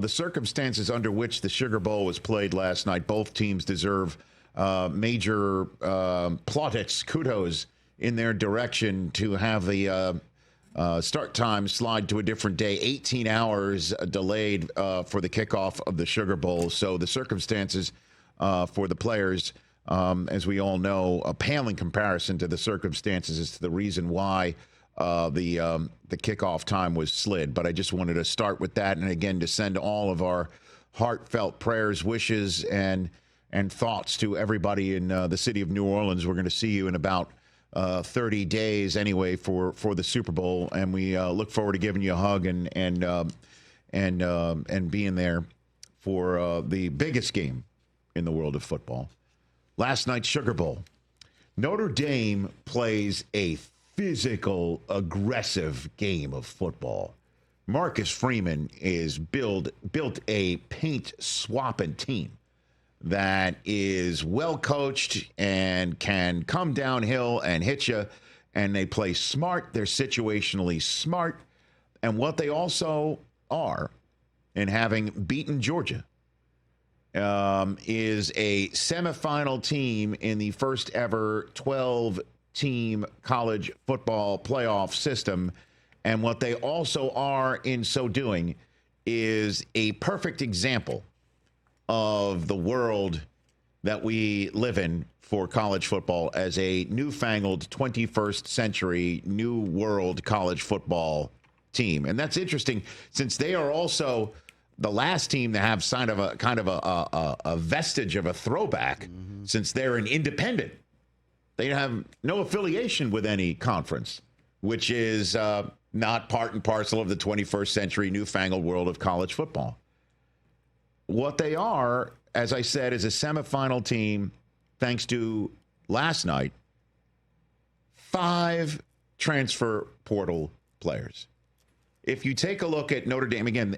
the circumstances under which the Sugar Bowl was played last night, both teams deserve major plaudits, kudos in their direction to have the start time slide to a different day, 18 hours delayed for the kickoff of the Sugar Bowl. So the circumstances for the players, as we all know, pale in comparison to the circumstances as to the reason why the kickoff time was slid. But I just wanted to start with that, and again to send all of our heartfelt prayers, wishes, and thoughts to everybody in the city of New Orleans. We're going to see you in about 30 days anyway for the Super Bowl, and we look forward to giving you a hug and being there for the biggest game in the world of football. Last night's Sugar Bowl. Notre Dame plays a physical, aggressive game of football. Marcus Freeman is built a paint-swapping team that is well coached and can come downhill and hit you, and they play smart. They're situationally smart. And what they also are, in having beaten Georgia, is a semifinal team in the first ever 12-team college football playoff system. And what they also are in so doing is a perfect example of the world that we live in for college football as a newfangled 21st century new world college football team. And that's interesting since they are also the last team to have kind of a vestige of a throwback, since they're an independent. They have no affiliation with any conference, which is not part and parcel of the 21st century newfangled world of college football. What they are, as I said, is a semifinal team, thanks to last night, 5 transfer portal players. If you take a look at Notre Dame, again,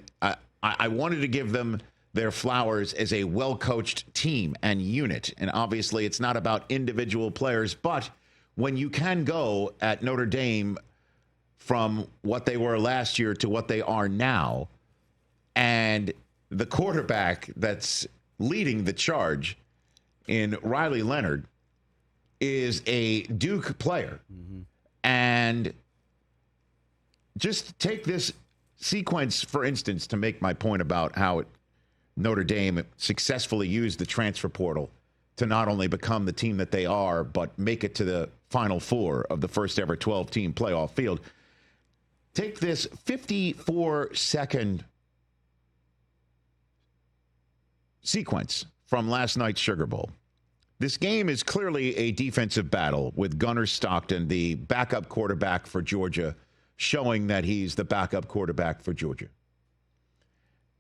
I wanted to give them their flowers as a well-coached team and unit. And obviously it's not about individual players, but when you can go at Notre Dame from what they were last year to what they are now, and the quarterback that's leading the charge in Riley Leonard is a Duke player. And just take this sequence, for instance, to make my point about how Notre Dame successfully used the transfer portal to not only become the team that they are, but make it to the Final Four of the first ever 12-team playoff field. Take this 54-second sequence from last night's Sugar Bowl. This game is clearly a defensive battle with Gunnar Stockton, the backup quarterback for Georgia, showing that he's the backup quarterback for Georgia.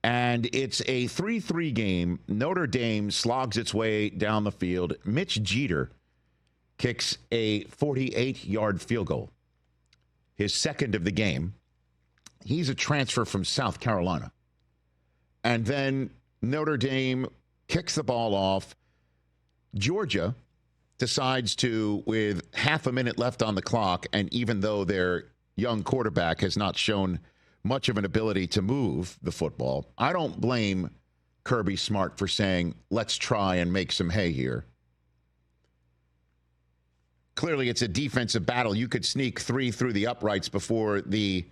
And it's a 3-3 game. Notre Dame slogs its way down the field. Mitch Jeter kicks a 48-yard field goal, his second of the game. He's a transfer from South Carolina. And then Notre Dame kicks the ball off. Georgia decides to, with half a minute left on the clock, and even though their young quarterback has not shown much of an ability to move the football, I don't blame Kirby Smart for saying, let's try and make some hay here. Clearly, it's a defensive battle. You could sneak 3 through the uprights before the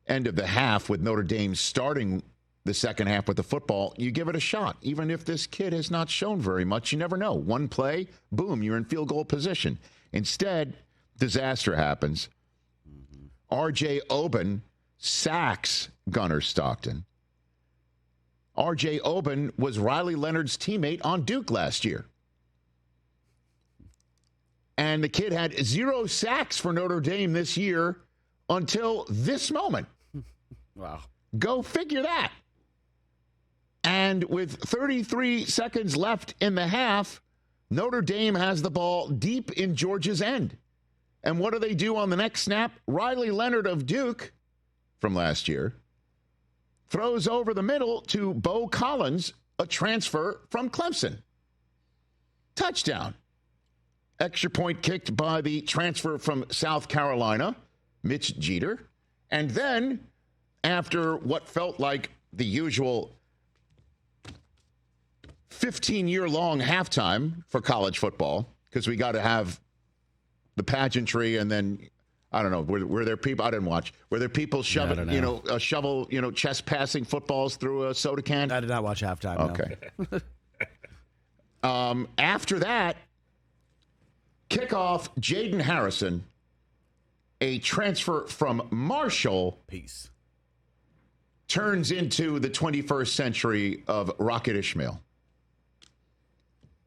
end of the half with Notre Dame starting the second half with the football. You give it a shot. Even if this kid has not shown very much, you never know. One play, boom, you're in field goal position. Instead, disaster happens. R.J. Oben sacks Gunnar Stockton. R.J. Oben was Riley Leonard's teammate on Duke last year. And the kid had 0 sacks for Notre Dame this year until this moment. Wow. Go figure that. And with 33 seconds left in the half, Notre Dame has the ball deep in Georgia's end. And what do they do on the next snap? Riley Leonard of Duke from last year throws over the middle to Bo Collins, a transfer from Clemson. Touchdown. Extra point kicked by the transfer from South Carolina, Mitch Jeter. And then, after what felt like the usual 15-year-long halftime for college football because we got to have the pageantry and then, I don't know, were there people, I didn't watch, were there people shoving, shovel, chest passing footballs through a soda can? I did not watch halftime. Okay. No. After that, kickoff, Jaden Harrison, a transfer from Marshall. Peace. Turns into the 21st century of Rocket Ishmael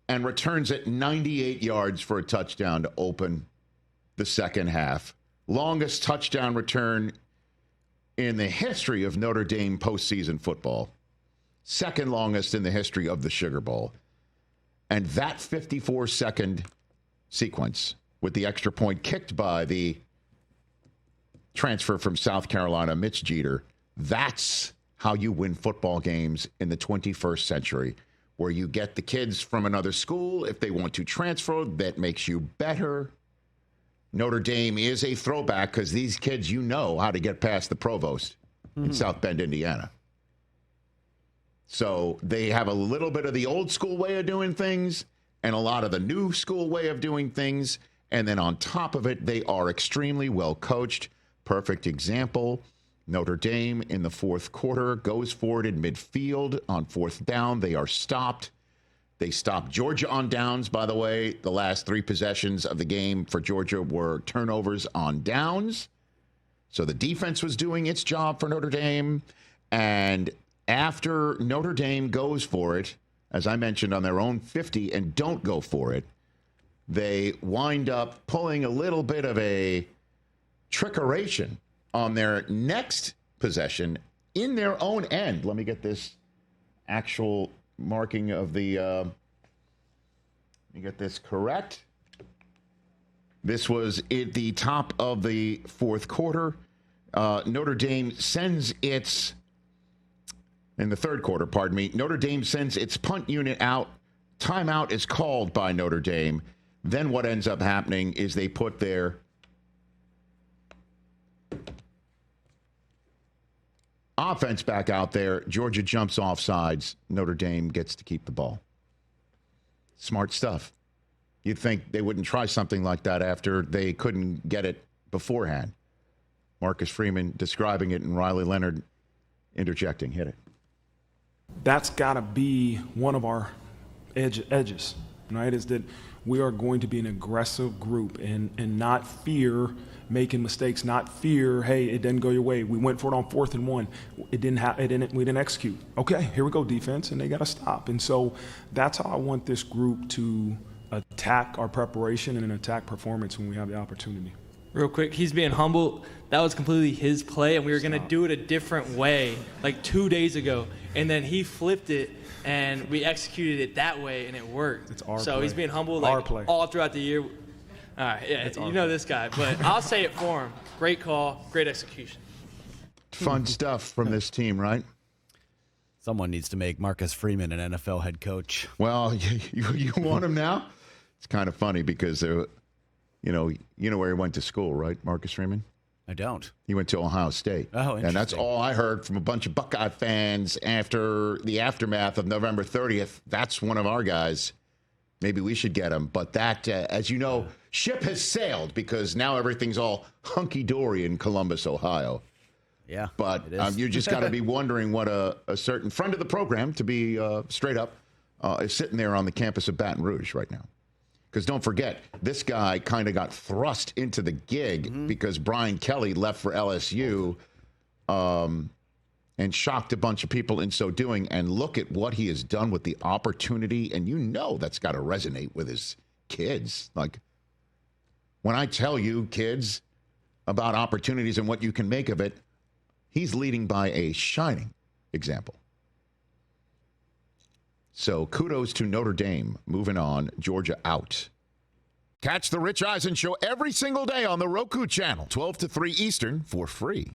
and returns it 98 yards for a touchdown to open the second half. Longest touchdown return in the history of Notre Dame postseason football. Second longest in the history of the Sugar Bowl. And that 54-second sequence with the extra point kicked by the transfer from South Carolina, Mitch Jeter, that's how you win football games in the 21st century, where you get the kids from another school. If they want to transfer, that makes you better. Notre Dame is a throwback because these kids, how to get past the provost in South Bend, Indiana. So they have a little bit of the old school way of doing things and a lot of the new school way of doing things. And then on top of it, they are extremely well coached. Perfect example. Notre Dame in the fourth quarter goes for it in midfield on fourth down. They are stopped. They stopped Georgia on downs, by the way. The last 3 possessions of the game for Georgia were turnovers on downs. So the defense was doing its job for Notre Dame. And after Notre Dame goes for it, as I mentioned, on their own 50 and don't go for it, they wind up pulling a little bit of a trickeration on their next possession in their own end. Let me get this actual marking of the, let me get this correct. This was at the top of the fourth quarter. Notre Dame sends its, in the third quarter, pardon me, Notre Dame sends its punt unit out. Timeout is called by Notre Dame. Then what ends up happening is they put their offense back out there. Georgia jumps off sides. Notre Dame gets to keep the ball. Smart stuff. You'd think they wouldn't try something like that after they couldn't get it beforehand. Marcus Freeman describing it and Riley Leonard interjecting. Hit it. That's got to be one of our edges, right? Is that we are going to be an aggressive group and not fear making mistakes, not fear, hey, it didn't go your way. We went for it on 4th and 1. We didn't execute. Okay, here we go, defense, and they got to stop. And so that's how I want this group to attack our preparation and attack performance when we have the opportunity. Real quick, he's being humble. That was completely his play, and we were going to do it a different way like 2 days ago. And then he flipped it, and we executed it that way, and it worked. It's our so play. He's being humble like all throughout the year. All right, yeah, you know this guy, but I'll say it for him. Great call, great execution. Fun stuff from this team, right? Someone needs to make Marcus Freeman an NFL head coach. Well, you want him now? It's kind of funny because, you know where he went to school, right, Marcus Freeman? I don't. He went to Ohio State. Oh, interesting. And that's all I heard from a bunch of Buckeye fans after the aftermath of November 30th. That's one of our guys. Maybe we should get him. But that, as you know, ship has sailed because now everything's all hunky-dory in Columbus, Ohio. Yeah, but you just got to be wondering what a certain friend of the program, to be straight up, is sitting there on the campus of Baton Rouge right now. Because don't forget, this guy kind of got thrust into the gig because Brian Kelly left for LSU and shocked a bunch of people in so doing. And look at what he has done with the opportunity. And that's got to resonate with his kids. Like, when I tell you, kids, about opportunities and what you can make of it, he's leading by a shining example. So kudos to Notre Dame. Moving on, Georgia out. Catch the Rich Eisen Show every single day on the Roku channel, 12 to 3 Eastern, for free.